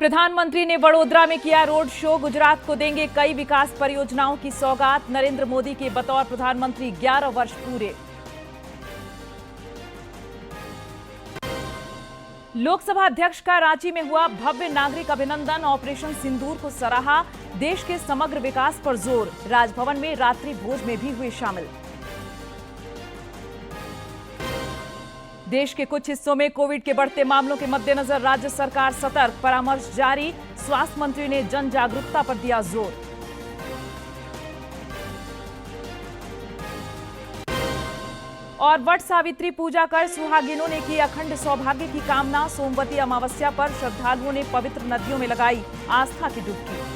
प्रधानमंत्री ने वडोदरा में किया रोड शो। गुजरात को देंगे कई विकास परियोजनाओं की सौगात। नरेंद्र मोदी के बतौर प्रधानमंत्री 11 वर्ष पूरे। लोकसभा अध्यक्ष का रांची में हुआ भव्य नागरिक अभिनंदन। ऑपरेशन सिंदूर को सराहा। देश के समग्र विकास पर जोर। राजभवन में रात्रि भोज में भी हुए शामिल। देश के कुछ हिस्सों में कोविड के बढ़ते मामलों के मद्देनजर राज्य सरकार सतर्क। परामर्श जारी। स्वास्थ्य मंत्री ने जन जागरूकता पर दिया जोर। और वट सावित्री पूजा कर सुहागिनों ने की अखंड सौभाग्य की कामना। सोमवती अमावस्या पर श्रद्धालुओं ने पवित्र नदियों में लगाई आस्था की डुबकी।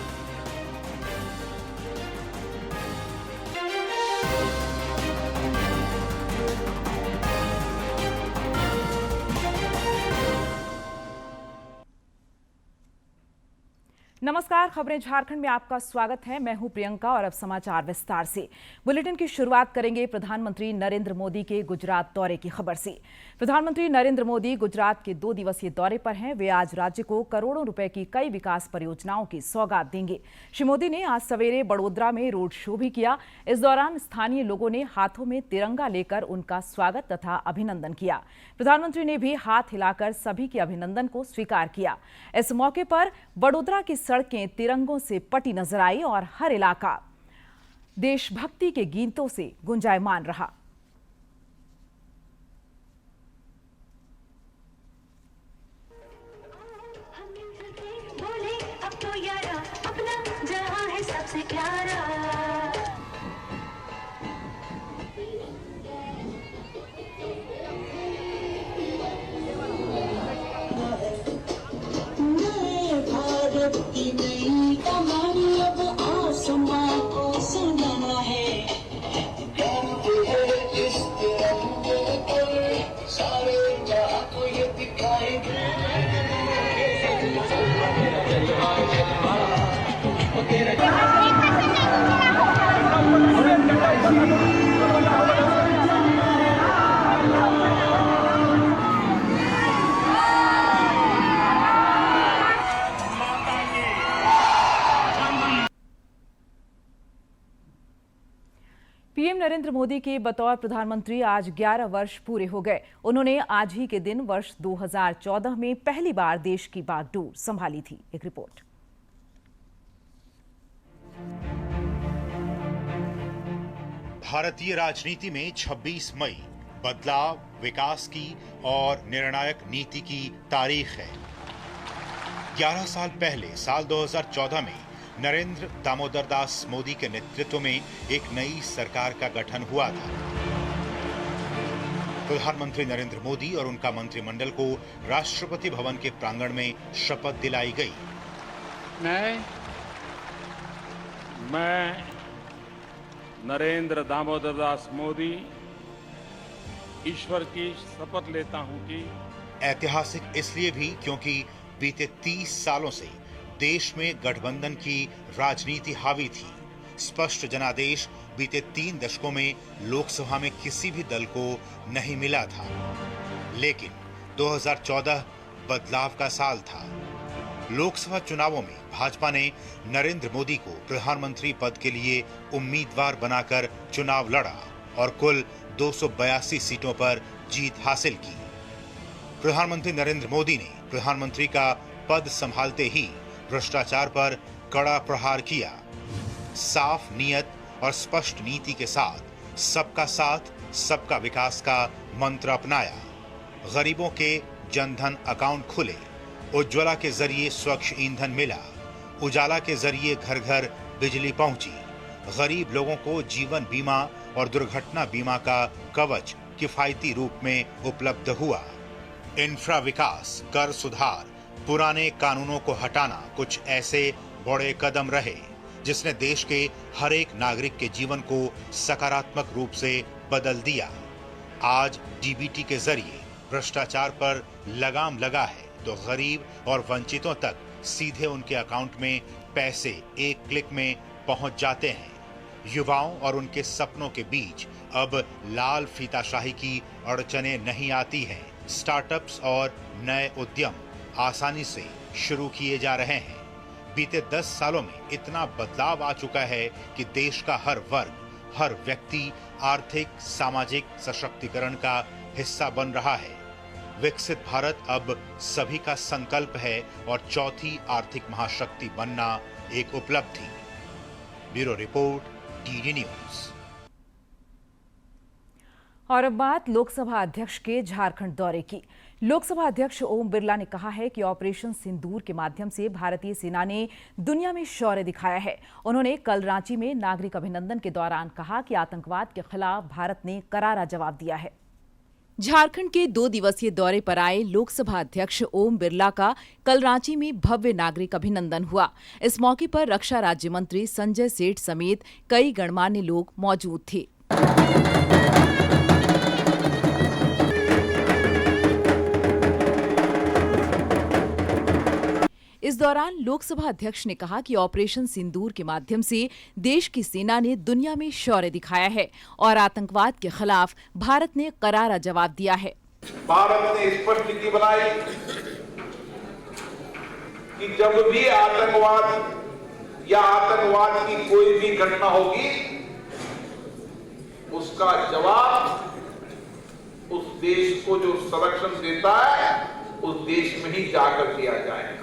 नमस्कार, खबरें झारखंड में आपका स्वागत है। मैं हूं प्रियंका और अब समाचार विस्तार से। बुलेटिन की शुरुआत करेंगे प्रधानमंत्री नरेंद्र मोदी के गुजरात दौरे की खबर से। प्रधानमंत्री नरेंद्र मोदी गुजरात के 2 दिवसीय दौरे पर हैं। वे आज राज्य को करोड़ों रुपए की कई विकास परियोजनाओं की सौगात देंगे। श्री मोदी ने आज सवेरे बड़ोदरा में रोड शो भी किया। इस दौरान स्थानीय लोगों ने हाथों में तिरंगा लेकर उनका स्वागत तथा अभिनंदन किया। प्रधानमंत्री ने भी हाथ हिलाकर सभी के अभिनंदन को स्वीकार किया। इस मौके पर बड़ोदरा की सड़कें तिरंगों से पटी नजर आई और हर इलाका देशभक्ति के गीतों से गुंजायमान रहा। पीएम नरेंद्र मोदी के बतौर प्रधानमंत्री आज 11 वर्ष पूरे हो गए। उन्होंने आज ही के दिन वर्ष 2014 में पहली बार देश की बागडोर संभाली थी। एक रिपोर्ट। भारतीय राजनीति में 26 मई बदलाव, विकास की और निर्णायक नीति की तारीख है। 11 साल पहले साल 2014 में नरेंद्र दामोदर दास मोदी के नेतृत्व में एक नई सरकार का गठन हुआ था। प्रधानमंत्री नरेंद्र मोदी और उनका मंत्रिमंडल को राष्ट्रपति भवन के प्रांगण में शपथ दिलाई गई। मैं नरेंद्र दामोदर दास मोदी ईश्वर की शपथ लेता हूं कि ऐतिहासिक इसलिए भी क्योंकि बीते 30 सालों से देश में गठबंधन की राजनीति हावी थी। स्पष्ट जनादेश बीते 3 दशकों में लोकसभा में किसी भी दल को नहीं मिला था। लेकिन 2014 बदलाव का साल था। लोकसभा चुनावों में भाजपा ने नरेंद्र मोदी को प्रधानमंत्री पद के लिए उम्मीदवार बनाकर चुनाव लड़ा और कुल 282 सीटों पर जीत हासिल की। प्रधानमंत्री नरेंद्र मोदी ने प्रधानमंत्री का पद संभालते ही भ्रष्टाचार पर कड़ा प्रहार किया। साफ नियत और स्पष्ट नीति के साथ सबका साथ, सबका विकास का मंत्र अपनाया। गरीबों के जनधन अकाउंट खुले, उज्ज्वला के जरिए स्वच्छ ईंधन मिला, उजाला के जरिए घर घर बिजली पहुंची, गरीब लोगों को जीवन बीमा और दुर्घटना बीमा का कवच किफायती रूप में उपलब्ध हुआ। इंफ्रा विकास, कर सुधार, पुराने कानूनों को हटाना कुछ ऐसे बड़े कदम रहे जिसने देश के हर एक नागरिक के जीवन को सकारात्मक रूप से बदल दिया। आज डीबीटी के जरिए भ्रष्टाचार पर लगाम लगा है तो गरीब और वंचितों तक सीधे उनके अकाउंट में पैसे एक क्लिक में पहुंच जाते हैं। युवाओं और उनके सपनों के बीच अब लाल फीताशाही की अड़चनें नहीं आती हैं। स्टार्टअप्स और नए उद्यम आसानी से शुरू किए जा रहे हैं। बीते 10 सालों में इतना बदलाव आ चुका है कि देश का हर वर्ग, हर व्यक्ति आर्थिक सामाजिक सशक्तिकरण का हिस्सा बन रहा है। विकसित भारत अब सभी का संकल्प है और चौथी आर्थिक महाशक्ति बनना एक उपलब्धि। Bureau report, DD news. और अब बात लोकसभा अध्यक्ष के झारखंड दौरे की। लोकसभा अध्यक्ष ओम बिरला ने कहा है कि ऑपरेशन सिंदूर के माध्यम से भारतीय सेना ने दुनिया में शौर्य दिखाया है। उन्होंने कल रांची में नागरिक अभिनंदन के दौरान कहा कि आतंकवाद के खिलाफ भारत ने करारा जवाब दिया है। झारखंड के 2 दिवसीय दौरे पर आए लोकसभा अध्यक्ष ओम बिरला का कल रांची में भव्य नागरिक अभिनंदन हुआ। इस मौके पर रक्षा राज्य मंत्री संजय सेठ समेत कई गणमान्य लोग मौजूद थे। इस दौरान लोकसभा अध्यक्ष ने कहा कि ऑपरेशन सिंदूर के माध्यम से देश की सेना ने दुनिया में शौर्य दिखाया है और आतंकवाद के खिलाफ भारत ने करारा जवाब दिया है। भारत ने स्पष्ट नीति बनाई कि जब भी आतंकवाद या आतंकवाद की कोई भी घटना होगी, उसका जवाब उस देश को जो संरक्षण देता है उस देश में ही जाकर दिया जाएगा।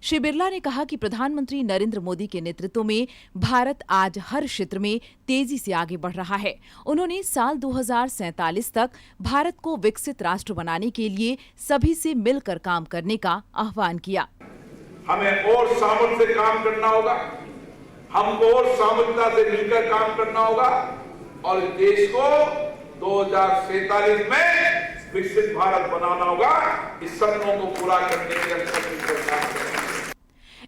श्री बिरला ने कहा कि प्रधानमंत्री नरेंद्र मोदी के नेतृत्व में भारत आज हर क्षेत्र में तेजी से आगे बढ़ रहा है। उन्होंने साल 2047 तक भारत को विकसित राष्ट्र बनाने के लिए सभी से मिलकर काम करने का आह्वान किया। हमें और सामर्थ्य से काम करना होगा, हमको और सामर्थ्यता से मिलकर काम करना होगा और देश को 2047 में विकसित भारत बनाना होगा। इस सपनों को पूरा करने के लिए सभी को काम करना।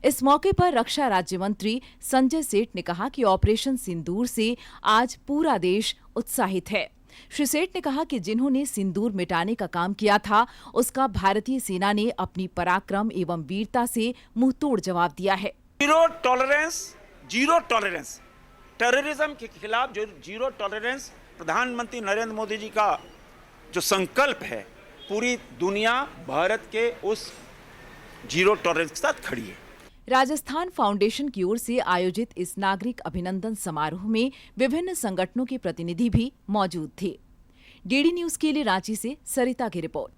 इस मौके पर रक्षा राज्य मंत्री संजय सेठ ने कहा कि ऑपरेशन सिंदूर से आज पूरा देश उत्साहित है। श्री सेठ ने कहा कि जिन्होंने सिंदूर मिटाने का काम किया था, उसका भारतीय सेना ने अपनी पराक्रम एवं वीरता से मुंहतोड़ जवाब दिया है। जीरो टॉलरेंस टेररिज्म के खिलाफ जो जीरो टॉलरेंस प्रधानमंत्री नरेंद्र मोदी जी का जो संकल्प है, पूरी दुनिया भारत के उस जीरो टॉलरेंस के साथ खड़ी है। राजस्थान फाउंडेशन की ओर से आयोजित इस नागरिक अभिनंदन समारोह में विभिन्न संगठनों के प्रतिनिधि भी मौजूद थे। डीडी न्यूज के लिए रांची से सरिता की रिपोर्ट।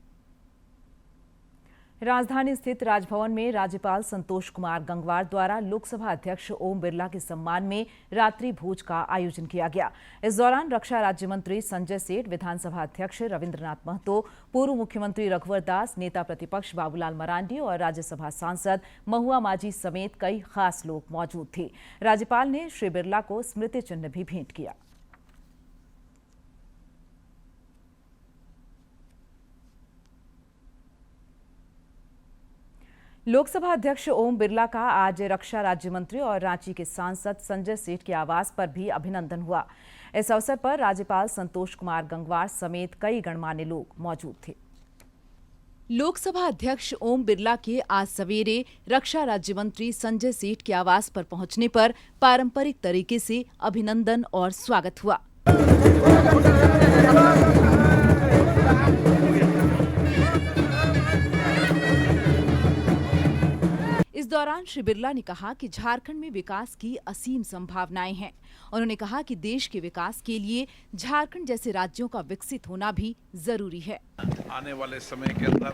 राजधानी स्थित राजभवन में राज्यपाल संतोष कुमार गंगवार द्वारा लोकसभा अध्यक्ष ओम बिरला के सम्मान में रात्रि भोज का आयोजन किया गया। इस दौरान रक्षा राज्य मंत्री संजय सेठ, विधानसभा अध्यक्ष रविंद्रनाथ महतो, पूर्व मुख्यमंत्री रघुवर दास, नेता प्रतिपक्ष बाबूलाल मरांडी और राज्यसभा सांसद महुआ माझी समेत कई खास लोग मौजूद थे। राज्यपाल ने श्री बिरला को स्मृति चिन्ह भी भेंट किया। लोकसभा अध्यक्ष ओम बिरला का आज रक्षा राज्य मंत्री और रांची के सांसद संजय सेठ के आवास पर भी अभिनंदन हुआ। इस अवसर पर राज्यपाल संतोष कुमार गंगवार समेत कई गणमान्य लोग मौजूद थे। लोकसभा अध्यक्ष ओम बिरला के आज सवेरे रक्षा राज्य मंत्री संजय सेठ के आवास पर पहुंचने पर पारंपरिक तरीके से अभिनंदन और स्वागत हुआ। इस दौरान श्री बिरला ने कहा कि झारखंड में विकास की असीम संभावनाएं हैं। उन्होंने कहा कि देश के विकास के लिए झारखंड जैसे राज्यों का विकसित होना भी जरूरी है। आने वाले समय के अंदर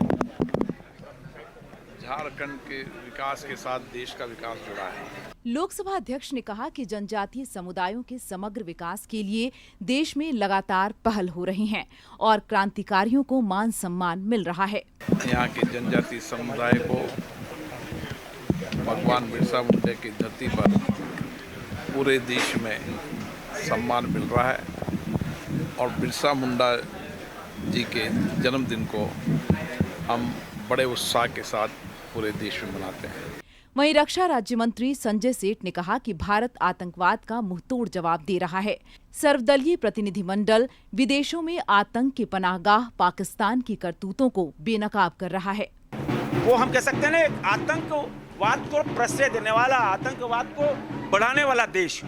झारखंड के विकास के साथ देश का विकास जुड़ा है। लोकसभा अध्यक्ष ने कहा कि जनजातीय समुदायों के समग्र विकास के लिए देश में लगातार पहल हो रही हैं और क्रांतिकारियों को मान सम्मान मिल रहा है। यहाँ के जनजातीय समुदाय को भगवान बिरसा मुंडा की धरती पर पूरे देश में सम्मान मिल रहा है और बिरसा मुंडा जी के जन्मदिन को हम बड़े उत्साह के साथ पूरे देश में मनाते हैं। वहीं रक्षा राज्य मंत्री संजय सेठ ने कहा कि भारत आतंकवाद का मुंहतोड़ जवाब दे रहा है। सर्वदलीय प्रतिनिधिमंडल विदेशों में आतंक के पनाहगाह पाकिस्तान की करतूतों को बेनकाब कर रहा है। वो हम कह सकते हैं ना, आतंकवाद को प्रश्रय देने वाला, आतंकवाद को बढ़ाने वाला देश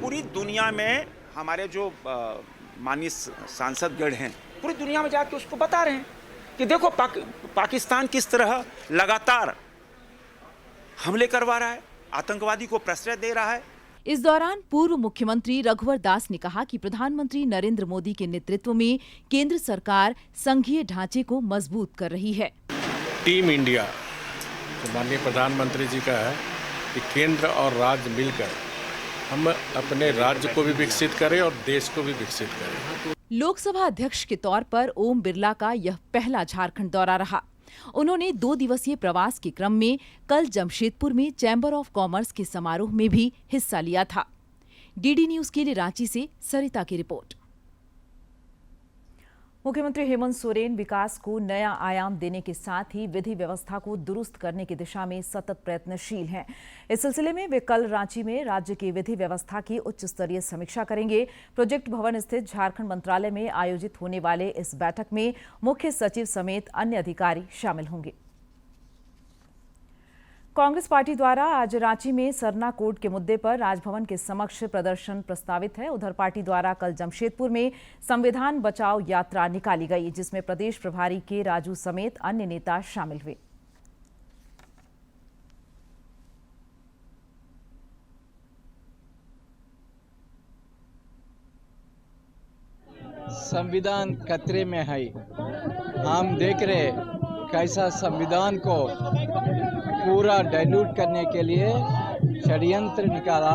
पूरी दुनिया में हमारे जो माननीय सांसदगण हैं पूरी दुनिया में जाके उसको बता रहे हैं कि देखो पाकिस्तान किस तरह लगातार हमले करवा रहा है, आतंकवादी को प्रश्रय दे रहा है। इस दौरान पूर्व मुख्यमंत्री रघुवर दास ने कहा कि प्रधानमंत्री नरेंद्र मोदी के नेतृत्व में केंद्र सरकार संघीय ढांचे को मजबूत कर रही है। टीम इंडिया जो माननीय प्रधानमंत्री जी का है कि केंद्र और राज्य मिलकर हम अपने राज्य को भी विकसित करें और देश को भी विकसित करें। लोकसभा अध्यक्ष के तौर पर ओम बिरला का यह पहला झारखंड दौरा रहा। उन्होंने 2 दिवसीय प्रवास के क्रम में कल जमशेदपुर में चैम्बर ऑफ कॉमर्स के समारोह में भी हिस्सा लिया था। डीडी न्यूज के लिए रांची से सरिता की रिपोर्ट। मुख्यमंत्री हेमंत सोरेन विकास को नया आयाम देने के साथ ही विधि व्यवस्था को दुरुस्त करने की दिशा में सतत प्रयत्नशील हैं। इस सिलसिले में वे कल रांची में राज्य की विधि व्यवस्था की उच्च स्तरीय समीक्षा करेंगे। प्रोजेक्ट भवन स्थित झारखंड मंत्रालय में आयोजित होने वाले इस बैठक में मुख्य सचिव समेत अन्य अधिकारी शामिल होंगे। कांग्रेस पार्टी द्वारा आज रांची में सरना कोड के मुद्दे पर राजभवन के समक्ष प्रदर्शन प्रस्तावित है। उधर पार्टी द्वारा कल जमशेदपुर में संविधान बचाओ यात्रा निकाली गई, जिसमें प्रदेश प्रभारी के राजू समेत अन्य नेता शामिल हुए। संविधान खतरे में है। हम देख रहे कैसा संविधान को पूरा डाइल्यूट करने के लिए षड्यंत्र निकाला।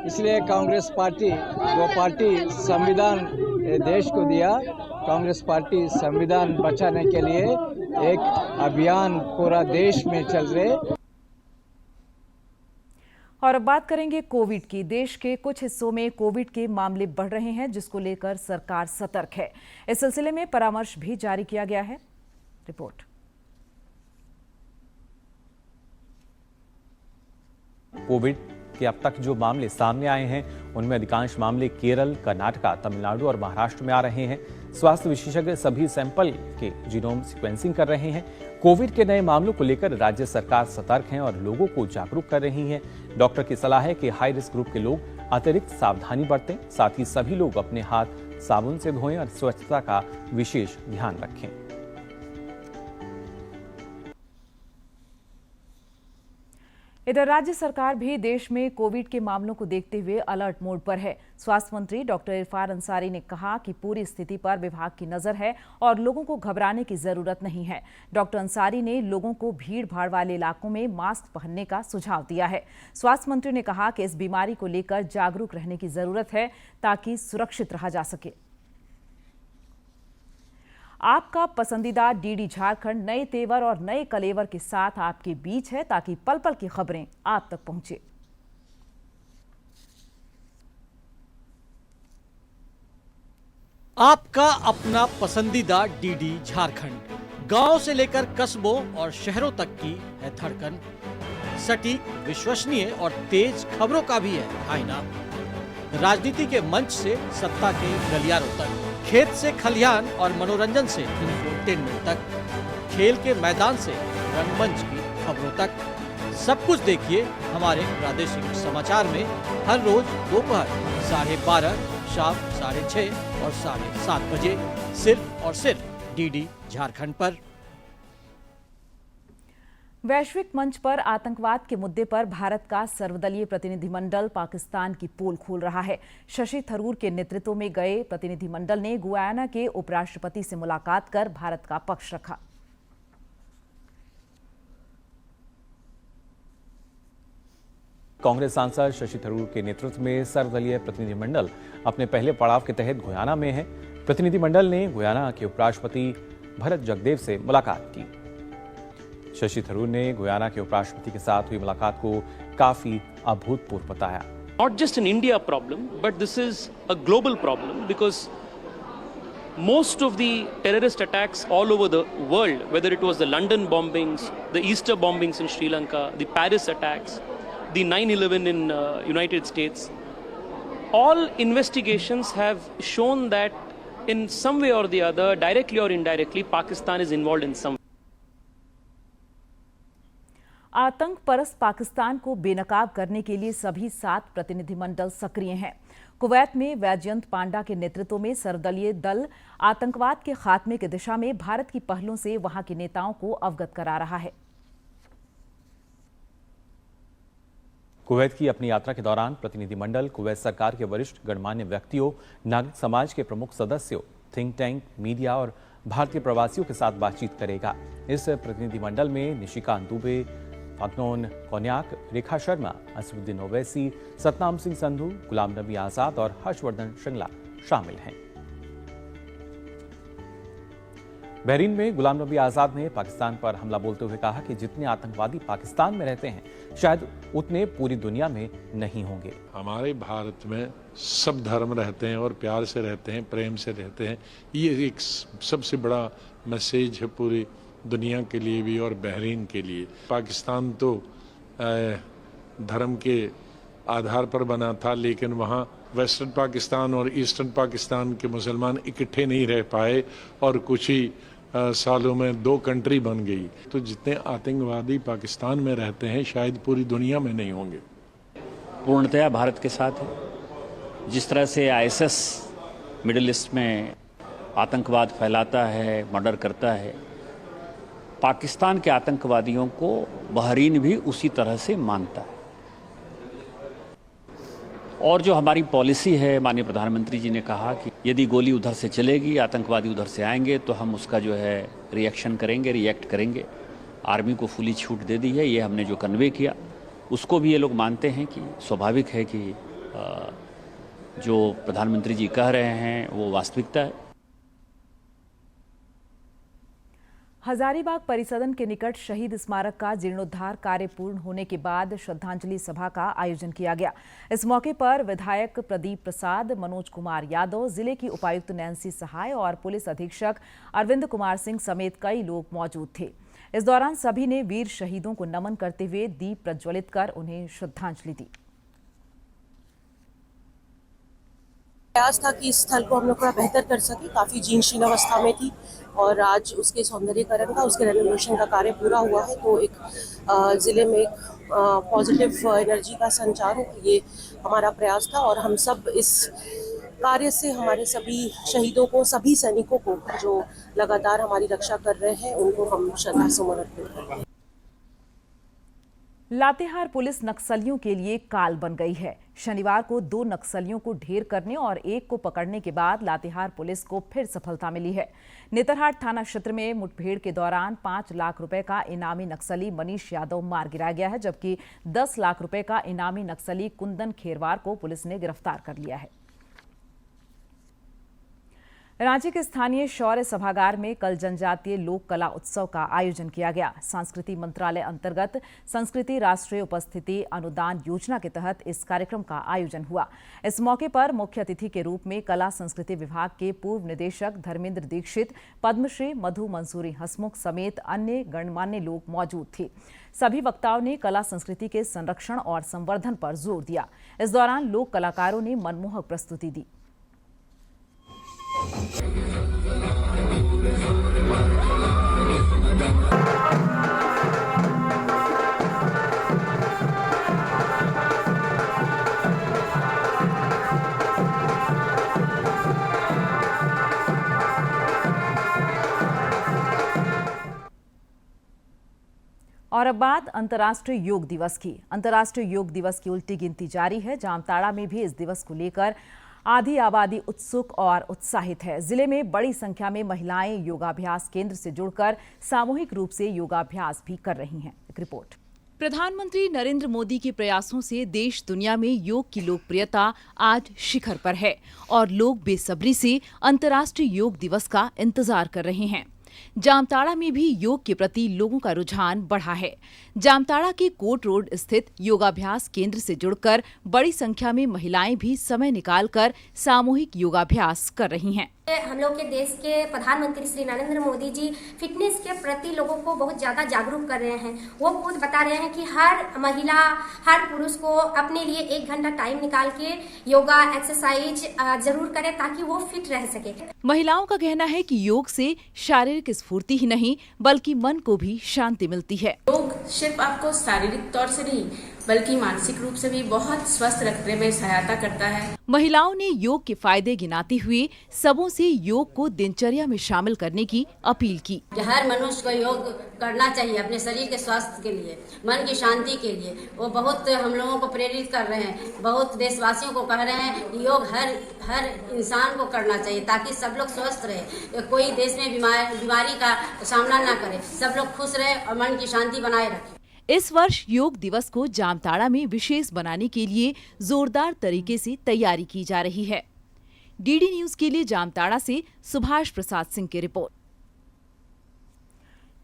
इसलिए कांग्रेस पार्टी वो पार्टी संविधान देश को दिया, कांग्रेस पार्टी संविधान बचाने के लिए एक अभियान पूरा देश में चल रहे। और अब बात करेंगे कोविड की। देश के कुछ हिस्सों में कोविड के मामले बढ़ रहे हैं, जिसको लेकर सरकार सतर्क है। इस सिलसिले में परामर्श भी जारी किया गया है। रिपोर्ट। कोविड के अब तक जो मामले सामने आए हैं उनमें अधिकांश मामले केरल, कर्नाटक, तमिलनाडु और महाराष्ट्र में आ रहे हैं। स्वास्थ्य विशेषज्ञ सभी सैंपल के जीनोम सीक्वेंसिंग कर रहे हैं। कोविड के नए मामलों को लेकर राज्य सरकार सतर्क है और लोगों को जागरूक कर रही है। डॉक्टर की सलाह है कि हाई रिस्क ग्रुप के लोग अतिरिक्त सावधानी बरतें, साथ ही सभी लोग अपने हाथ साबुन से धोएं और स्वच्छता का विशेष ध्यान रखें। इधर राज्य सरकार भी देश में कोविड के मामलों को देखते हुए अलर्ट मोड पर है। स्वास्थ्य मंत्री डॉक्टर इरफान अंसारी ने कहा कि पूरी स्थिति पर विभाग की नजर है और लोगों को घबराने की जरूरत नहीं है। डॉक्टर अंसारी ने लोगों को भीड़ भाड़ वाले इलाकों में मास्क पहनने का सुझाव दिया है। स्वास्थ्य मंत्री ने कहा कि इस बीमारी को लेकर जागरूक रहने की जरूरत है ताकि सुरक्षित रहा जा सके। आपका पसंदीदा डीडी झारखंड नए तेवर और नए कलेवर के साथ आपके बीच है, ताकि पल पल की खबरें आप तक पहुंचे। आपका अपना पसंदीदा डीडी झारखंड, गांव से लेकर कस्बों और शहरों तक की है धड़कन। सटीक, विश्वसनीय और तेज खबरों का भी है आईना। राजनीति के मंच से सत्ता के गलियारों तक, खेत से खलिहान और मनोरंजन से इंफोटेनमेंट तक, खेल के मैदान से रंगमंच की खबरों तक, सब कुछ देखिए हमारे प्रादेशिक समाचार में हर रोज दोपहर 12:30, शाम 6:30 और 7:30 बजे, सिर्फ और सिर्फ डीडी झारखंड पर। वैश्विक मंच पर आतंकवाद के मुद्दे पर भारत का सर्वदलीय प्रतिनिधिमंडल पाकिस्तान की पोल खोल रहा है। शशि थरूर के नेतृत्व में गए प्रतिनिधिमंडल ने गुयाना के उपराष्ट्रपति से मुलाकात कर भारत का पक्ष रखा। कांग्रेस सांसद शशि थरूर के नेतृत्व में सर्वदलीय प्रतिनिधिमंडल अपने पहले पड़ाव के तहत गुयाना में है। प्रतिनिधिमंडल ने गुयाना के उपराष्ट्रपति भरत जगदेव से मुलाकात की। शशि थरूर ने गुयाना के उपराष्ट्रपति के साथ हुई मुलाकात को काफी अभूतपूर्व बताया। Not just an India problem, but this is a global problem because most of the terrorist attacks all over the world, whether it was the London bombings, the Easter bombings in Sri Lanka, the Paris attacks, the 9/11 in United States, all investigations have shown that in some way or the other, directly or indirectly, Pakistan is involved in some. आतंक परस्त पाकिस्तान को बेनकाब करने के लिए सभी 7 प्रतिनिधिमंडल सक्रिय हैं। कुवैत में वैजयंत पांडा के नेतृत्व में सर्वदलीय दल आतंकवाद के खात्मे की दिशा में भारत की पहलों से वहां के नेताओं को अवगत करा रहा है। कुवैत की अपनी यात्रा के दौरान प्रतिनिधिमंडल कुवैत सरकार के वरिष्ठ गणमान्य व्यक्तियों, नागरिक समाज के प्रमुख सदस्यों, थिंक टैंक, मीडिया और भारतीय प्रवासियों के साथ बातचीत करेगा। इस प्रतिनिधिमंडल में निशिकांत दुबे, अग्नोन कोन्याक, रेखा शर्मा, असदुद्दीन ओवैसी, सतनाम सिंह संधू, गुलाम नबी आजाद और हर्षवर्धन श्रृंगला शामिल हैं। बहरीन में गुलाम नबी आजाद ने पाकिस्तान पर हमला बोलते हुए कहा कि जितने आतंकवादी पाकिस्तान में रहते हैं, शायद उतने पूरी दुनिया में नहीं होंगे। हमारे भारत में सब धर्म रहते हैं और प्यार से रहते हैं, प्रेम से रहते हैं। ये एक सबसे बड़ा मैसेज है पूरी दुनिया के लिए भी और बहरीन के लिए। पाकिस्तान तो धर्म के आधार पर बना था, लेकिन वहाँ वेस्टर्न पाकिस्तान और ईस्टर्न पाकिस्तान के मुसलमान इकट्ठे नहीं रह पाए और कुछ ही सालों में 2 कंट्री बन गई। तो जितने आतंकवादी पाकिस्तान में रहते हैं, शायद पूरी दुनिया में नहीं होंगे। पूर्णतया भारत के साथ है। जिस तरह से आईएसएस मिडिल ईस्ट में आतंकवाद फैलाता है, मर्डर करता है, पाकिस्तान के आतंकवादियों को बहरीन भी उसी तरह से मानता है। और जो हमारी पॉलिसी है, माननीय प्रधानमंत्री जी ने कहा कि यदि गोली उधर से चलेगी, आतंकवादी उधर से आएंगे, तो हम उसका जो है रिएक्शन करेंगे, रिएक्ट करेंगे। आर्मी को फुली छूट दे दी है, ये हमने जो कन्वे किया उसको भी ये लोग मानते हैं कि स्वाभाविक है कि जो प्रधानमंत्री जी कह रहे हैं वो वास्तविकता है। हजारीबाग परिसदन के निकट शहीद स्मारक का जीर्णोद्धार कार्य पूर्ण होने के बाद श्रद्धांजलि सभा का आयोजन किया गया। इस मौके पर विधायक प्रदीप प्रसाद, मनोज कुमार यादव, जिले की उपायुक्त नैन्सी सहाय और पुलिस अधीक्षक अरविंद कुमार सिंह समेत कई लोग मौजूद थे। इस दौरान सभी ने वीर शहीदों को नमन करते हुए दीप प्रज्वलित कर उन्हें श्रद्धांजलि दी। प्रयास था कि इस स्थल को हम लोग थोड़ा बेहतर कर सके। काफ़ी जीर्णशीर्ण अवस्था में थी और आज उसके सौंदर्यीकरण का, उसके रेनोवेशन का कार्य पूरा हुआ है। तो एक ज़िले में एक पॉजिटिव एनर्जी का संचार हो, ये हमारा प्रयास था। और हम सब इस कार्य से हमारे सभी शहीदों को, सभी सैनिकों को जो लगातार हमारी रक्षा कर रहे हैं, उनको हम श्रद्धासुमन अर्पित करते हैं। लातेहार पुलिस नक्सलियों के लिए काल बन गई है। शनिवार को 2 नक्सलियों को ढेर करने और एक को पकड़ने के बाद लातेहार पुलिस को फिर सफलता मिली है। नेतरहाट थाना क्षेत्र में मुठभेड़ के दौरान 5 लाख रुपए का इनामी नक्सली मनीष यादव मार गिराया गया है, जबकि 10 लाख रुपए का इनामी नक्सली कुंदन खेरवार को पुलिस ने गिरफ्तार कर लिया है। रांची के स्थानीय शौर्य सभागार में कल जनजातीय लोक कला उत्सव का आयोजन किया गया। संस्कृति मंत्रालय अंतर्गत संस्कृति राष्ट्रीय उपस्थिति अनुदान योजना के तहत इस कार्यक्रम का आयोजन हुआ। इस मौके पर मुख्य अतिथि के रूप में कला संस्कृति विभाग के पूर्व निदेशक धर्मेंद्र दीक्षित, पद्मश्री मधु मंसूरी हसमुख समेत अन्य गणमान्य लोग मौजूद थे। सभी वक्ताओं ने कला संस्कृति के संरक्षण और संवर्धन पर जोर दिया। इस दौरान लोक कलाकारों ने मनमोहक प्रस्तुति दी। और अब बात अंतर्राष्ट्रीय योग दिवस की। अंतर्राष्ट्रीय योग दिवस की उल्टी गिनती जारी है। जामताड़ा में भी इस दिवस को लेकर आधी आबादी उत्सुक और उत्साहित है। जिले में बड़ी संख्या में महिलाएं योगाभ्यास केंद्र से जुड़कर सामूहिक रूप से योगाभ्यास भी कर रही हैं। एक रिपोर्ट। प्रधानमंत्री नरेंद्र मोदी के प्रयासों से देश दुनिया में योग की लोकप्रियता आज शिखर पर है और लोग बेसब्री से अंतर्राष्ट्रीय योग दिवस का इंतजार कर रहे हैं। जामताड़ा में भी योग के प्रति लोगों का रुझान बढ़ा है। जामताड़ा के कोट रोड स्थित योगाभ्यास केंद्र से जुड़कर बड़ी संख्या में महिलाएं भी समय निकालकर सामूहिक योगाभ्यास कर रही हैं। हम लोग के देश के प्रधानमंत्री श्री नरेंद्र मोदी जी फिटनेस के प्रति लोगों को बहुत ज़्यादा जागरूक कर रहे हैं। वो खुद बता रहे हैं कि हर महिला, हर पुरुष को अपने लिए 1 घंटा टाइम निकाल के योगा एक्सरसाइज जरूर करे ताकि वो फिट रह सके। महिलाओं का कहना है कि योग से शारीरिक स्फूर्ति ही नहीं बल्कि मन को भी शांति मिलती है। योग सिर्फ आपको शारीरिक तौर से नहीं बल्कि मानसिक रूप से भी बहुत स्वस्थ रखने में सहायता करता है। महिलाओं ने योग के फायदे गिनाते हुए सबों से योग को दिनचर्या में शामिल करने की अपील की। हर मनुष्य को योग करना चाहिए अपने शरीर के स्वास्थ्य के लिए, मन की शांति के लिए। वो बहुत हम लोगों को प्रेरित कर रहे हैं, बहुत देशवासियों को कह रहे हैं योग हर इंसान को करना चाहिए ताकि सब लोग स्वस्थ रहे, कोई देश में बीमारी का सामना ना करे, सब लोग खुश रहे और मन की शांति बनाए रखें। इस वर्ष योग दिवस को जामताड़ा में विशेष बनाने के लिए जोरदार तरीके से तैयारी की जा रही है। डीडी न्यूज के लिए जामताड़ा से सुभाष प्रसाद सिंह की रिपोर्ट।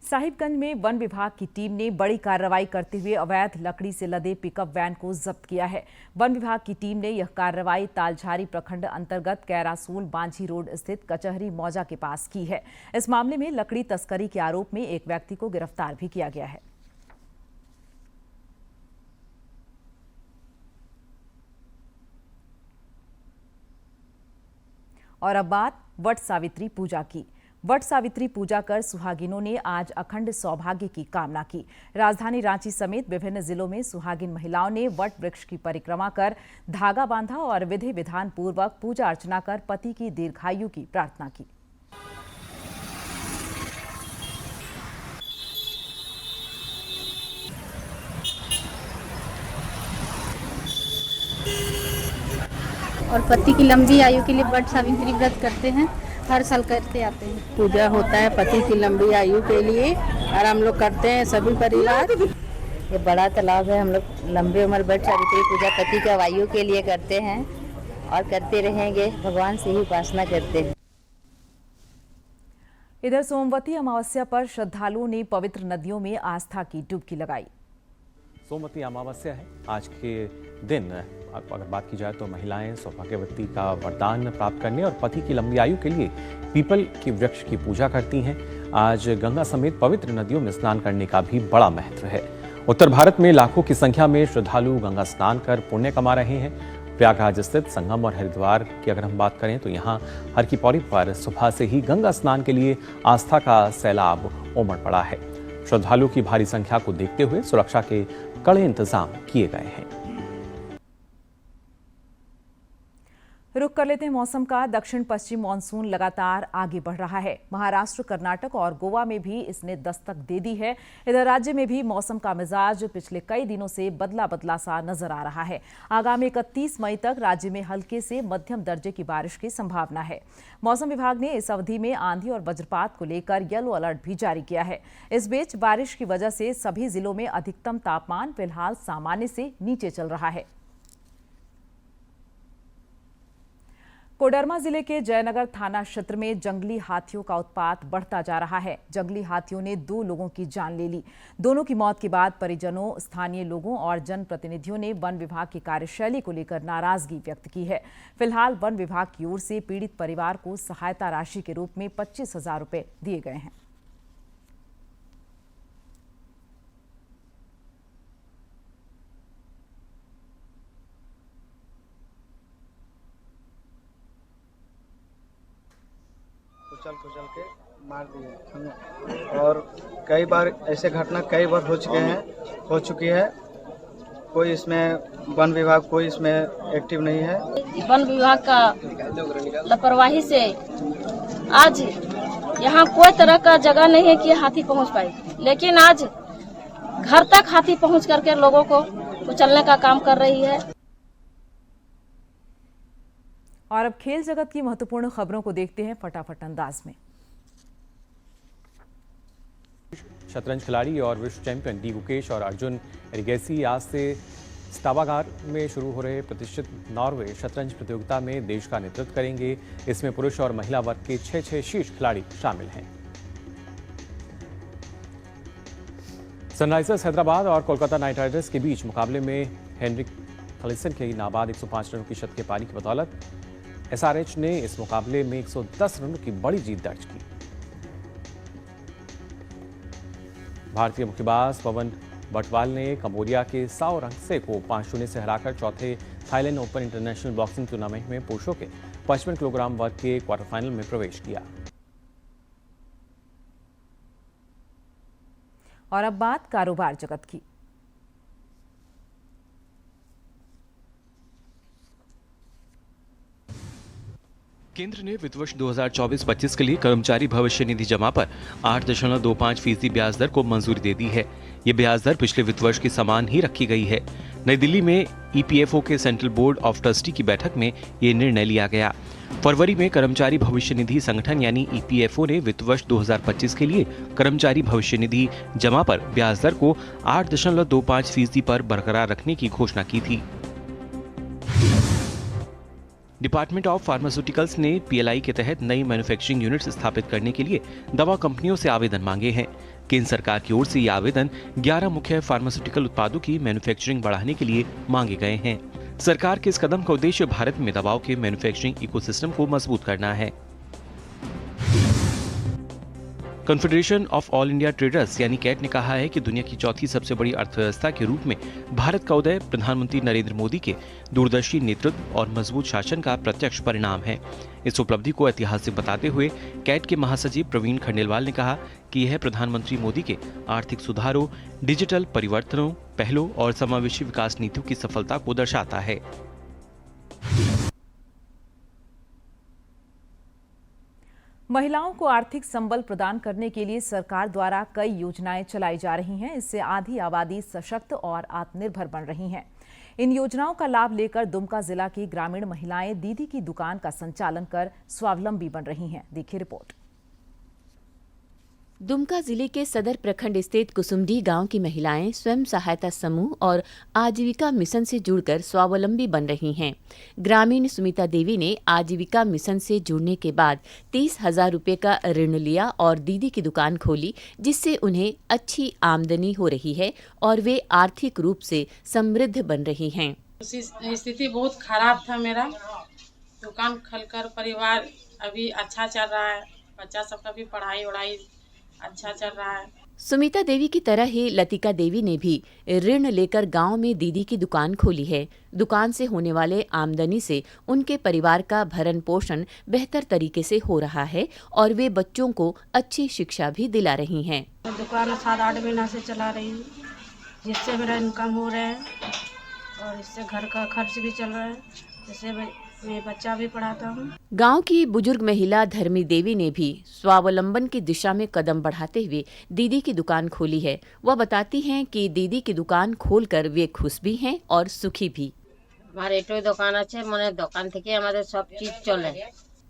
साहिबगंज में वन विभाग की टीम ने बड़ी कार्रवाई करते हुए अवैध लकड़ी से लदे पिकअप वैन को जब्त किया है। वन विभाग की टीम ने यह कार्रवाई तालझारी प्रखंड अंतर्गत कैरासूल बांझी रोड स्थित कचहरी मौजा के पास की है। इस मामले में लकड़ी तस्करी के आरोप में एक व्यक्ति को गिरफ्तार भी किया गया है। और अब बात वट सावित्री पूजा की। वट सावित्री पूजा कर सुहागिनों ने आज अखंड सौभाग्य की कामना की। राजधानी रांची समेत विभिन्न जिलों में सुहागिन महिलाओं ने वट वृक्ष की परिक्रमा कर धागा बांधा और विधि विधान पूर्वक पूजा अर्चना कर पति की दीर्घायु की प्रार्थना की। और पति की लंबी आयु के लिए वट सावित्री व्रत करते हैं, हर साल करते आते हैं। पूजा होता है पति की लंबी आयु के लिए और हम लोग करते हैं सभी परिवार। ये बड़ा तालाब है, हम लोग लंबी उम्र वट सावित्री पूजा पति की आयु के लिए करते हैं और करते रहेंगे, भगवान से ही उपासना करते हैं। इधर सोमवती अमावस्या पर श्रद्धालुओं ने पवित्र नदियों में आस्था की डुबकी लगाई। सोमवती अमावस्या है आज के दिन। अगर बात की जाए तो महिलाएं सौभाग्यवती का वरदान प्राप्त करने और पति की लंबी आयु के लिए पीपल के वृक्ष की पूजा करती हैं। आज गंगा समेत पवित्र नदियों में स्नान करने का भी बड़ा महत्व है। उत्तर भारत में लाखों की संख्या में श्रद्धालु गंगा स्नान कर पुण्य कमा रहे हैं। प्रयागराज स्थित संगम और हरिद्वार की अगर हम बात करें तो यहाँ हर की पौड़ी पर सुबह से ही गंगा स्नान के लिए आस्था का सैलाब उमड़ पड़ा है। श्रद्धालुओं की भारी संख्या को देखते हुए सुरक्षा के कड़े इंतजाम किए गए हैं। रुक कर लेते हैं मौसम का। दक्षिण पश्चिम मानसून लगातार आगे बढ़ रहा है। महाराष्ट्र, कर्नाटक और गोवा में भी इसने दस्तक दे दी है। इधर राज्य में भी मौसम का मिजाज पिछले कई दिनों से बदला बदला सा नजर आ रहा है। आगामी 31 मई तक राज्य में हल्के से मध्यम दर्जे की बारिश की संभावना है। मौसम विभाग ने इस अवधि में आंधी और वज्रपात को लेकर येलो अलर्ट भी जारी किया है। इस बीच बारिश की वजह से सभी जिलों में अधिकतम तापमान फिलहाल सामान्य से नीचे चल रहा है। कोडरमा जिले के जयनगर थाना क्षेत्र में जंगली हाथियों का उत्पात बढ़ता जा रहा है। जंगली हाथियों ने 2 लोगों की जान ले ली। दोनों की मौत के बाद परिजनों, स्थानीय लोगों और जनप्रतिनिधियों ने वन विभाग की कार्यशैली को लेकर नाराजगी व्यक्त की है। फिलहाल वन विभाग की ओर से पीड़ित परिवार को सहायता राशि के रूप में 25,000 रुपए दिए गए हैं। कुचल के मार दिए और कई बार ऐसे घटना कई बार हो चुकी है। कोई इसमें वन विभाग कोई इसमें एक्टिव नहीं है। वन विभाग का लापरवाही से आज यहाँ कोई तरह का जगह नहीं है कि हाथी पहुँच पाए, लेकिन आज घर तक हाथी पहुँच करके लोगों को कुचलने का काम कर रही है। और अब खेल जगत की महत्वपूर्ण खबरों को देखते हैं फटाफट अंदाज में। शतरंज खिलाड़ी और विश्व चैंपियन डी गुकेश और अर्जुन एरिगेसी आज से स्टावागार में शुरू हो रहे प्रतिष्ठित नॉर्वे शतरंज प्रतियोगिता में देश का नेतृत्व करेंगे। इसमें पुरुष और महिला वर्ग के 6 शीर्ष खिलाड़ी शामिल हैं। सनराइजर्स हैदराबाद और कोलकाता नाइट राइडर्स के बीच मुकाबले में हेनरिक खलीसन की नाबाद 105 रनों की शतकीय के पारी की बदौलत एसआरएच ने इस मुकाबले में 110 रनों की बड़ी जीत दर्ज की। भारतीय मुक्केबाज पवन बटवाल ने कंबोडिया के साओ रंगसे को 5-0 से हराकर चौथे Thailand open international boxing tournament में पुरुषों के 55 किलोग्राम वर्ग के क्वार्टर फाइनल में प्रवेश किया। और अब बात कारोबार जगत की। केंद्र ने वित्त वर्ष 2024-25 के लिए कर्मचारी भविष्य निधि जमा पर 8.25% ब्याज दर को मंजूरी दे दी है। ये ब्याज दर पिछले वित्त वर्ष के समान ही रखी गई है। नई दिल्ली में ईपीएफओ के सेंट्रल बोर्ड ऑफ ट्रस्टी की बैठक में ये निर्णय लिया गया। फरवरी में कर्मचारी भविष्य निधि संगठन यानी ईपीएफओ ने वित्त वर्ष 2025 के लिए कर्मचारी भविष्य निधि जमा पर ब्याज दर को 8.25% पर बरकरार रखने की घोषणा की थी। डिपार्टमेंट ऑफ फार्मास्यूटिकल्स ने पीएलआई के तहत नई मैन्युफैक्चरिंग यूनिट्स स्थापित करने के लिए दवा कंपनियों से आवेदन मांगे हैं। केंद्र सरकार की ओर से ये आवेदन 11 मुख्य फार्मास्यूटिकल उत्पादों की मैन्युफैक्चरिंग बढ़ाने के लिए मांगे गए हैं। सरकार के इस कदम का उद्देश्य भारत में दवाओं के मैन्युफैक्चरिंग इकोसिस्टम को मजबूत करना है। Confederation of all India traders यानी कैट ने कहा है कि दुनिया की चौथी सबसे बड़ी अर्थव्यवस्था के रूप में भारत का उदय प्रधानमंत्री नरेंद्र मोदी के दूरदर्शी नेतृत्व और मजबूत शासन का प्रत्यक्ष परिणाम है। इस उपलब्धि को ऐतिहासिक बताते हुए कैट के महासचिव प्रवीण खंडेलवाल ने कहा कि यह प्रधानमंत्री मोदी के आर्थिक सुधारों, डिजिटल परिवर्तनों, पहलों और समावेशी विकास नीतियों की सफलता को दर्शाता है। महिलाओं को आर्थिक संबल प्रदान करने के लिए सरकार द्वारा कई योजनाएं चलाई जा रही हैं। इससे आधी आबादी सशक्त और आत्मनिर्भर बन रही हैं। इन योजनाओं का लाभ लेकर दुमका जिला की ग्रामीण महिलाएं दीदी की दुकान का संचालन कर स्वावलंबी बन रही हैं। देखिए रिपोर्ट। दुमका जिले के सदर प्रखंड स्थित कुसुमडी गांव की महिलाएं स्वयं सहायता समूह और आजीविका मिशन से जुड़कर स्वावलंबी बन रही हैं। ग्रामीण सुमिता देवी ने आजीविका मिशन से जुड़ने के बाद 30,000 रुपये का ऋण लिया और दीदी की दुकान खोली, जिससे उन्हें अच्छी आमदनी हो रही है और वे आर्थिक रूप से समृद्ध बन रही हैं। स्थिति बहुत खराब था। मेरा दुकान खोलकर परिवार अभी अच्छा चल रहा है। बच्चा सबका भी पढ़ाई वढ़ाई अच्छा चल रहा है। सुमिता देवी की तरह ही लतिका देवी ने भी ऋण लेकर गांव में दीदी की दुकान खोली है। दुकान से होने वाले आमदनी से उनके परिवार का भरण पोषण बेहतर तरीके से हो रहा है और वे बच्चों को अच्छी शिक्षा भी दिला रही हैं। दुकान 7-8 महीना से चला रही हूँ, जिससे मेरा इनकम हो रहा है और इससे घर का खर्च भी चल रहा है, जिससे मैं बच्चा भी पढ़ाता हूँ। गांव की बुजुर्ग महिला धर्मी देवी ने भी स्वावलंबन की दिशा में कदम बढ़ाते हुए दीदी की दुकान खोली है। वह बताती हैं कि दीदी की दुकान खोलकर वे खुश भी हैं और सुखी भी। हमारे एटो दुकान अच्छे मने दुकान থেকে আমাদের सब चीज चले।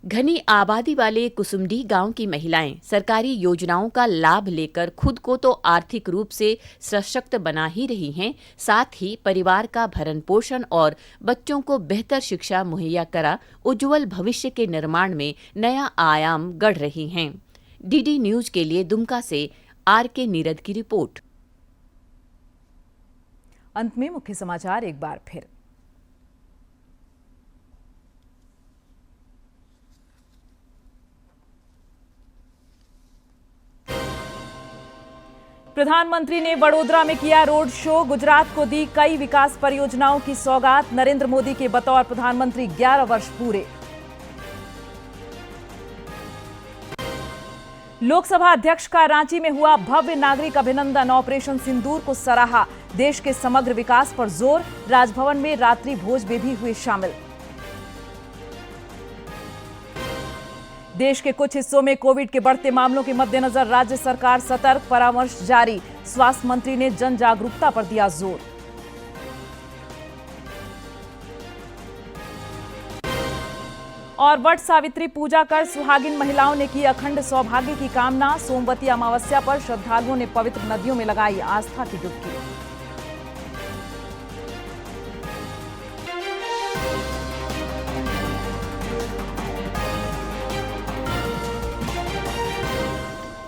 घनी आबादी वाले कुसुमडी गांव की महिलाएं सरकारी योजनाओं का लाभ लेकर खुद को तो आर्थिक रूप से सशक्त बना ही रही हैं, साथ ही परिवार का भरण पोषण और बच्चों को बेहतर शिक्षा मुहैया करा उज्जवल भविष्य के निर्माण में नया आयाम गढ़ रही हैं। डीडी न्यूज के लिए दुमका से आर.के. नीरद की रिपोर्ट। अंत में मुख्य समाचार एक बार फिर। प्रधानमंत्री ने वडोदरा में किया रोड शो। गुजरात को दी कई विकास परियोजनाओं की सौगात। नरेंद्र मोदी के बतौर प्रधानमंत्री 11 वर्ष पूरे। लोकसभा अध्यक्ष का रांची में हुआ भव्य नागरिक अभिनंदन। ऑपरेशन सिंदूर को सराहा। देश के समग्र विकास पर जोर। राजभवन में रात्रि भोज में भी हुए शामिल। देश के कुछ हिस्सों में कोविड के बढ़ते मामलों के मद्देनजर राज्य सरकार सतर्क। परामर्श जारी। स्वास्थ्य मंत्री ने जन जागरूकता पर दिया जोर। और वट सावित्री पूजा कर सुहागिन महिलाओं ने की अखंड सौभाग्य की कामना। सोमवती अमावस्या पर श्रद्धालुओं ने पवित्र नदियों में लगाई आस्था की डुबकी।